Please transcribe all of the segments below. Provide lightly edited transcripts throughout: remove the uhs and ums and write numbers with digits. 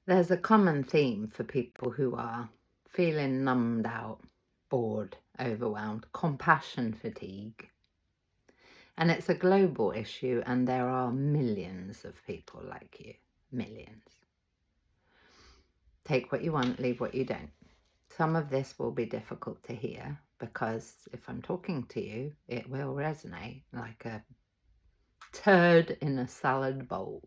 There's a common theme for people who are feeling numbed out, bored, overwhelmed, compassion fatigue. And it's a global issue, and there are millions of people like you. Millions. Take what you want, leave what you don't. Some of this will be difficult to hear because if I'm talking to you, it will resonate like a turd in a salad bowl.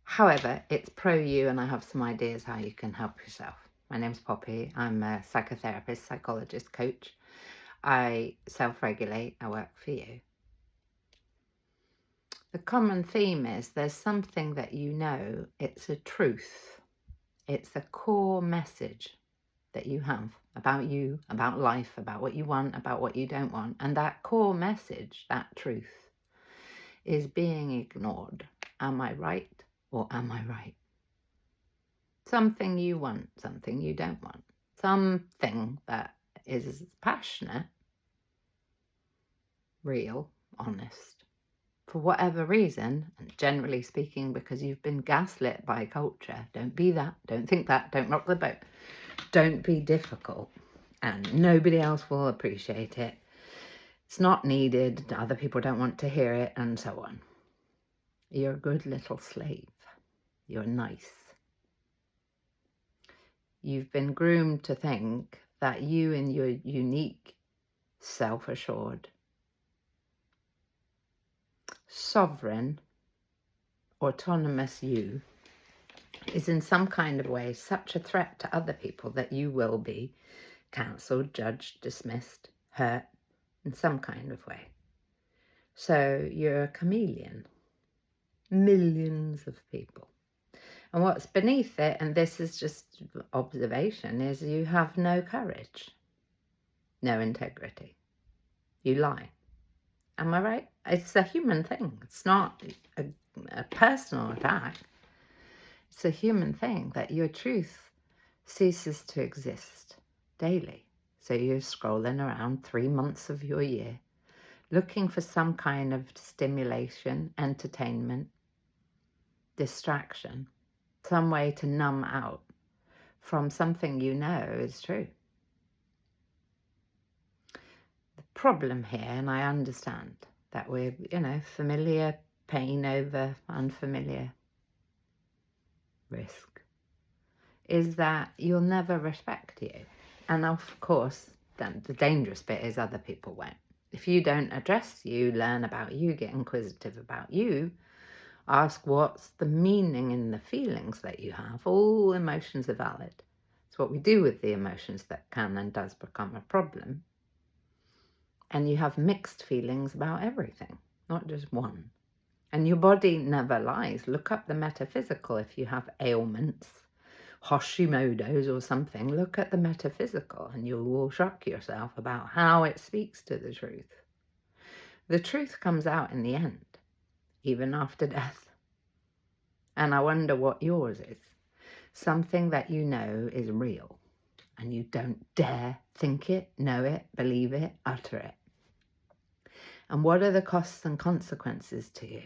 However, it's pro you, and I have some ideas how you can help yourself. My name's Poppy. I'm a psychotherapist, psychologist, coach. I self-regulate. I work for you. The common theme is there's something that you know, it's a truth. It's a core message that you have about you, about life, about what you want, about what you don't want. And that core message, that truth, is being ignored. Am I right or am I right? Something you want, something you don't want. Something that is passionate, real, honest. For whatever reason, and generally speaking, because you've been gaslit by culture, don't be that, don't think that, don't rock the boat, don't be difficult, and nobody else will appreciate it. It's not needed, other people don't want to hear it, and so on. You're a good little slave. You're nice. You've been groomed to think that you in your unique, self-assured, sovereign, autonomous you is in some kind of way such a threat to other people that you will be cancelled, judged, dismissed, hurt in some kind of way. So you're a chameleon. Millions of people. And what's beneath it, and this is just observation, is you have no courage, no integrity. You lie. Am I right? It's a human thing. It's not a personal attack. It's a human thing that your truth ceases to exist daily. So you're scrolling around 3 months of your year, looking for some kind of stimulation, entertainment, distraction, some way to numb out from something you know is true. The problem here, and I understand that we're, familiar pain over unfamiliar risk, is that you'll never respect you. And of course, then the dangerous bit is other people won't. If you don't address you, learn about you, get inquisitive about you, ask what's the meaning in the feelings that you have. All emotions are valid. It's what we do with the emotions that can and does become a problem. And you have mixed feelings about everything, not just one. And your body never lies. Look up the metaphysical if you have ailments, Hashimoto's or something. Look at the metaphysical and you will shock yourself about how it speaks to the truth. The truth comes out in the end, even after death. And I wonder what yours is. Something that you know is real and you don't dare think it, know it, believe it, utter it. And what are the costs and consequences to you?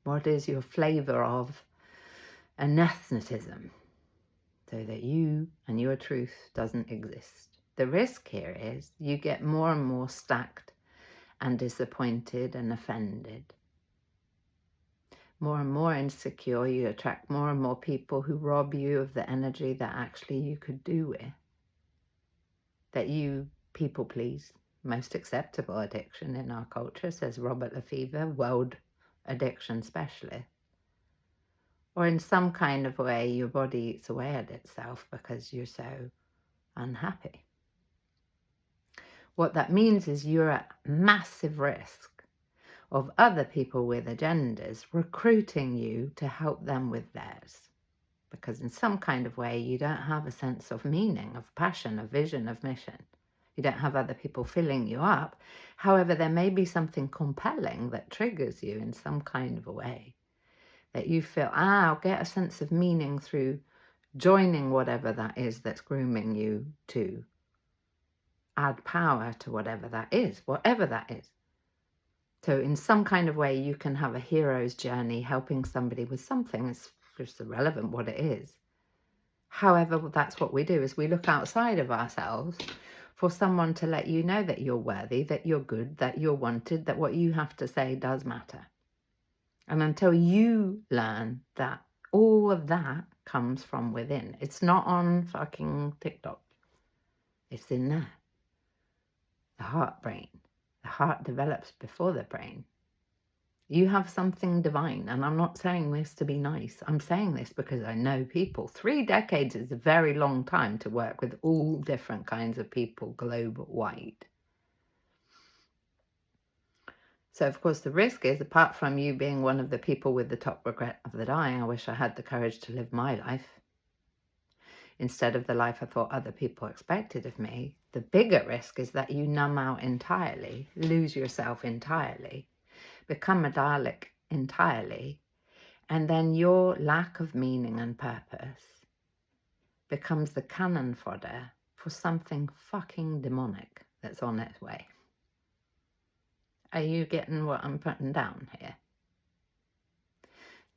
What is your flavour of anathematism so that you and your truth doesn't exist? The risk here is you get more and more stacked and disappointed and offended. More and more insecure, you attract more and more people who rob you of the energy that actually you could do with. That you people please. Most acceptable addiction in our culture, says Robert Lefevre, world addiction specialist. Or in some kind of way, your body eats away at itself because you're so unhappy. What that means is you're at massive risk of other people with agendas recruiting you to help them with theirs. Because in some kind of way, you don't have a sense of meaning, of passion, of vision, of mission. You don't have other people filling you up. However, there may be something compelling that triggers you in some kind of a way that you feel, I'll get a sense of meaning through joining whatever that is that's grooming you to add power to whatever that is, whatever that is. So in some kind of way, you can have a hero's journey helping somebody with something as just irrelevant what it is. However, that's what we do, is we look outside of ourselves for someone to let you know that you're worthy, that you're good, that you're wanted, that what you have to say does matter. And until you learn that all of that comes from within, it's not on fucking TikTok. It's in there. The heart brain. The heart develops before the brain. You have something divine, and I'm not saying this to be nice. I'm saying this because I know people. 3 decades is a very long time to work with all different kinds of people globe-wide. So, of course, the risk is, apart from you being one of the people with the top regret of the dying, I wish I had the courage to live my life instead of the life I thought other people expected of me, the bigger risk is that you numb out entirely, lose yourself entirely, become a Dalek entirely, and then your lack of meaning and purpose becomes the cannon fodder for something fucking demonic that's on its way. Are you getting what I'm putting down here?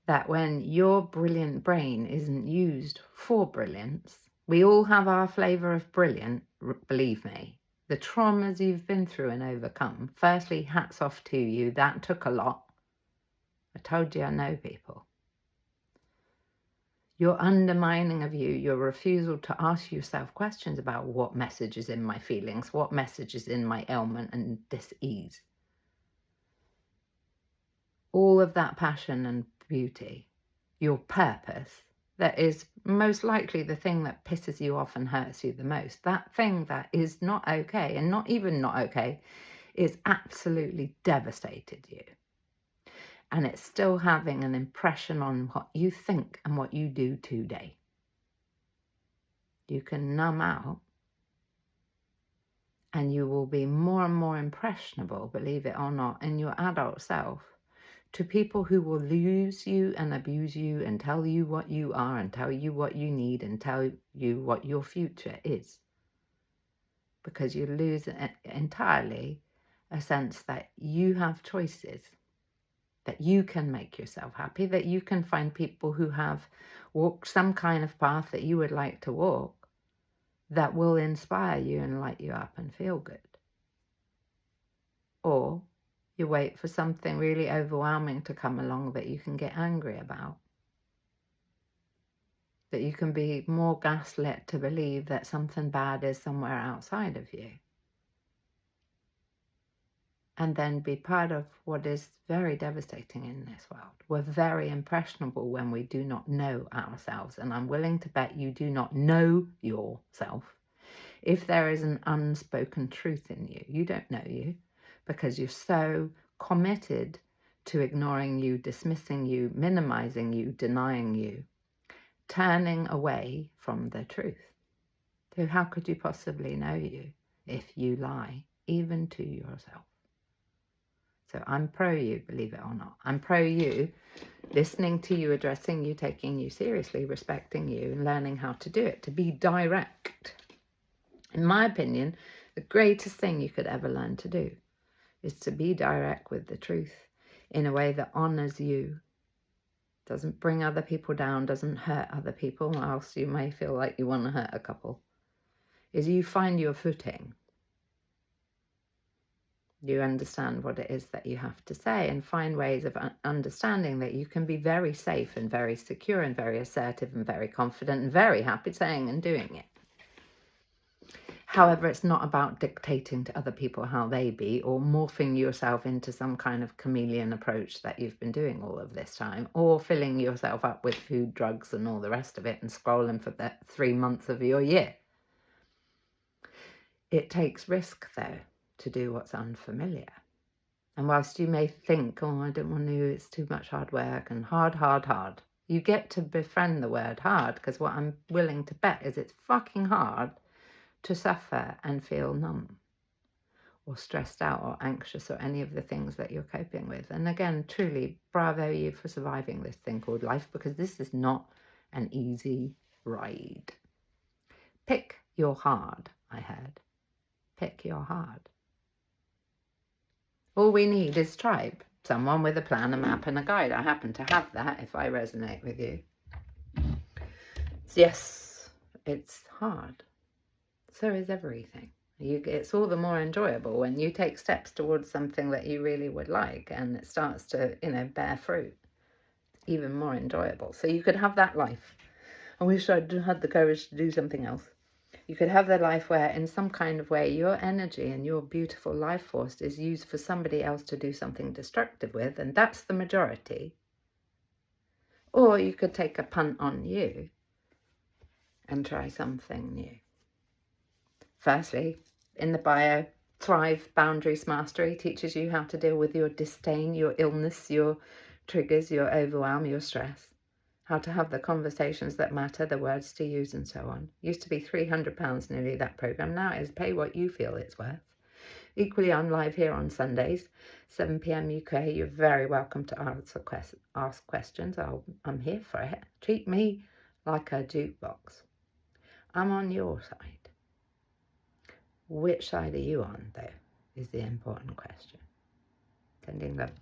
That when your brilliant brain isn't used for brilliance, we all have our flavour of brilliant, believe me. The traumas you've been through and overcome, firstly, hats off to you. That took a lot. I told you I know people. Your undermining of you, your refusal to ask yourself questions about what message is in my feelings, what message is in my ailment and dis-ease. All of that passion and beauty, your purpose, that is most likely the thing that pisses you off and hurts you the most. That thing that is not okay, and not even not okay, is absolutely devastated you. And it's still having an impression on what you think and what you do today. You can numb out and you will be more and more impressionable, believe it or not, in your adult self to people who will lose you and abuse you and tell you what you are and tell you what you need and tell you what your future is. Because you lose entirely a sense that you have choices, that you can make yourself happy, that you can find people who have walked some kind of path that you would like to walk that will inspire you and light you up and feel good. Or you wait for something really overwhelming to come along that you can get angry about. That you can be more gaslit to believe that something bad is somewhere outside of you. And then be part of what is very devastating in this world. We're very impressionable when we do not know ourselves. And I'm willing to bet you do not know yourself. If there is an unspoken truth in you, you don't know you, because you're so committed to ignoring you, dismissing you, minimizing you, denying you, turning away from the truth. So how could you possibly know you if you lie, even to yourself? So I'm pro you, believe it or not. I'm pro you, listening to you, addressing you, taking you seriously, respecting you, and learning how to do it, to be direct. In my opinion, the greatest thing you could ever learn to do is to be direct with the truth in a way that honors you, doesn't bring other people down, doesn't hurt other people, else you may feel like you want to hurt a couple, is you find your footing. You understand what it is that you have to say and find ways of understanding that you can be very safe and very secure and very assertive and very confident and very happy saying and doing it. However, it's not about dictating to other people how they be or morphing yourself into some kind of chameleon approach that you've been doing all of this time, or filling yourself up with food, drugs and all the rest of it and scrolling for the 3 months of your year. It takes risk, though, to do what's unfamiliar. And whilst you may think, oh, I don't want to, it's too much hard work and hard, you get to befriend the word hard, because what I'm willing to bet is it's fucking hard to suffer and feel numb or stressed out or anxious or any of the things that you're coping with. And again, truly, bravo you for surviving this thing called life, because this is not an easy ride. Pick your hard, I heard. Pick your hard. All we need is tribe. Someone with a plan, a map and a guide. I happen to have that if I resonate with you. Yes, it's hard. So is everything. It's all the more enjoyable when you take steps towards something that you really would like and it starts to, bear fruit. Even more enjoyable. So you could have that life. I wish I'd had the courage to do something else. You could have the life where, in some kind of way, your energy and your beautiful life force is used for somebody else to do something destructive with, and that's the majority. Or you could take a punt on you and try something new. Firstly, in the bio, Thrive Boundaries Mastery teaches you how to deal with your disdain, your illness, your triggers, your overwhelm, your stress. How to have the conversations that matter, the words to use, and so on. Used to be £300 nearly, that program. Now it is pay what you feel it's worth. Equally, I'm live here on Sundays, 7 p.m. UK. You're very welcome to ask questions. I'm here for it. Treat me like a jukebox. I'm on your side. Which side are you on, though, is the important question. Sending love.